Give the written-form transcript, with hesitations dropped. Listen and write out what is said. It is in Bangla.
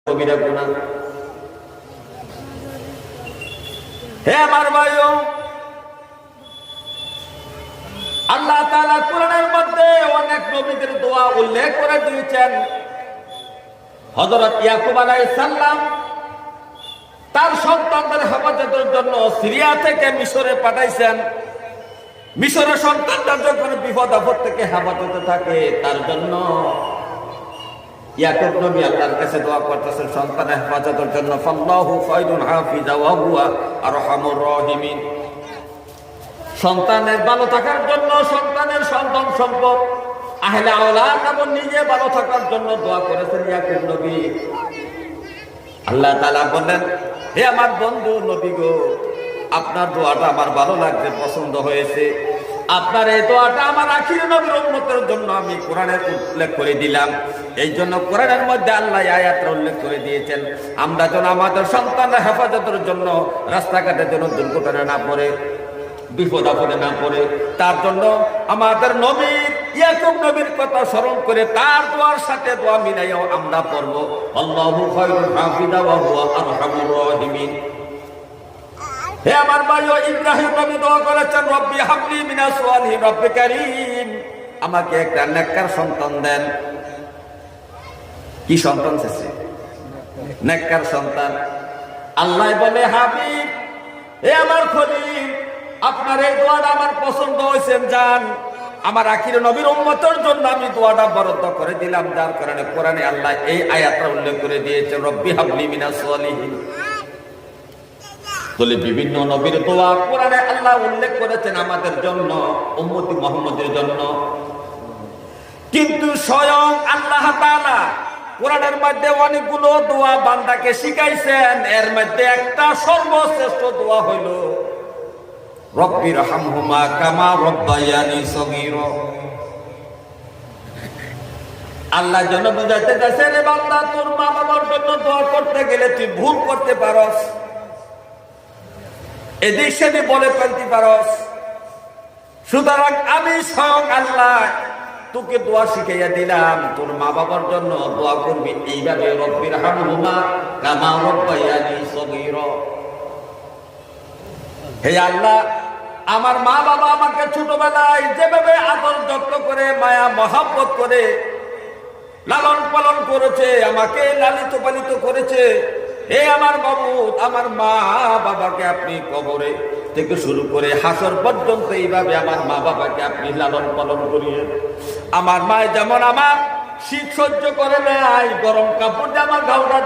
কবিরা গুনাহ। হে আমার ভাইও, আল্লাহ তাআলা কোরআনের মধ্যে অনেক নবীদের দোয়া উল্লেখ করে দিয়েছেন। হযরত ইয়াকুব আলাইহিস সালাম তার সন্তানদের হেফাজতের জন্য সিরিয়া থেকে মিশরে পাঠাইছেন। মিশরের সন্তানরা যখন বিপদ আপদ থেকে হেফাজতে থাকে, তার জন্য ইয়াকুব নবী আল্লাহর কাছে দোয়া করতেছেন সন্তানের হেফাজতের জন্য। ফাল্লাহু খায়রুন হাফিজা ওয়া হুয়া আরহামুর রাহিমিন। সন্তানের ভালো থাকার জন্য, সন্তানের সন্তান সম্পদ আহলে আওলাদ এবং নিজে ভালো থাকার জন্য দোয়া করেছেন ইয়াকুব নবী। আল্লাহ তাআলা বলেন, হে আমার বন্ধু নবী গো, আপনার দোয়াটা আমার ভালো লাগছে, পছন্দ হয়েছে। আপনার এই দোয়াটা আমার আখির নবীর উম্মতের জন্য আমি কোরআনের উল্লেখ করে দিলাম। এই জন্য কোরআনের মধ্যে আল্লাহ আয়াতটা উল্লেখ করে দিয়েছেন, আমরা যেন আমাদের সন্তানের হেফাজতের জন্য রাস্তাঘাটের জন্য দুর্ঘটনা না পড়ে, বিপদ আপদে না পড়ে, তার জন্য আমাদের নবীর ইয়াকুব নবীর কথা স্মরণ করে তার দোয়ার সাথে দোয়া মিলাইও আমরা পড়ব, আল্লাহু খায়রুল হাফিজা ওয়া হুয়া আরহামুর রাহিমিন। হে আমার ভাইও, ইব্রাহিম নবী দোয়া করেছেন, রব্বি হাবলি মিনাস সালিহিন, রব্বে কারীম, আমাকে একটা নেককার সন্তান দেন। কি সন্তান চাইছে? নেককার সন্তান। আল্লাহ বলে, হাবিব, হে আমার খলিল, আপনার এই দোয়াটা আমার পছন্দ হয়েছে, যান আমার আখির নবীর উম্মতের জন্য আমি দোয়াটা বরাদ্দ করে দিলাম। যার কারণে কোরআনে আল্লাহ এই আয়াতটা উল্লেখ করে দিয়েছে, রব্বি হাবলি মিনাস সালিহিন। বলে বিভিন্ন নবীর দোয়া কোরআনে আল্লাহ উল্লেখ করেছেন আমাদের জন্য, উম্মতি মুহাম্মদের জন্য। কিন্তু স্বয়ং আল্লাহ তাআলা কোরআনের মধ্যে অনেকগুলো দোয়া বান্দাকে শিখাইছেন। এর মধ্যে একটা সর্বশ্রেষ্ঠ দোয়া হইল, রব্বির হামহুমা কামা রব্বায়ানি সগীরা। আল্লাহ যেন বুঝাইতে চাইছে, রে বান্দা, তোর মা বাবার জন্য দোয়া করতে গেলে তুই ভুল করতে পারস, এদিক সেদিক বলে ফেলতে পারস। সুতরাং আমি স্বয়ং আল্লাহ তোকে দোয়া শিখাইয়া দিলাম, তোর মা বাবার জন্য দোয়া করবি এইভাবে, রব্বির হামহুমা কামা রব্বায়ানি সগীরা। হে আল্লাহ, আমার মা বাবা আমাকে ছোটবেলায় যেভাবে আদর যত্ন করে, মায়া মহব্বত করে লালন পালন করেছে, আমাকে লালিত পালিত করেছে, হে আমার বাবু, আমার মা বাবাকে আপনি কবরে থেকে শুরু করে হাসর পর্যন্ত এইভাবে আমার মা বাবাকে আপনি লালন পালন করিয়ে। আমার মা যেমন আমার শীত সহ্য করে নাই, গরম কাপড় জামা গাউটা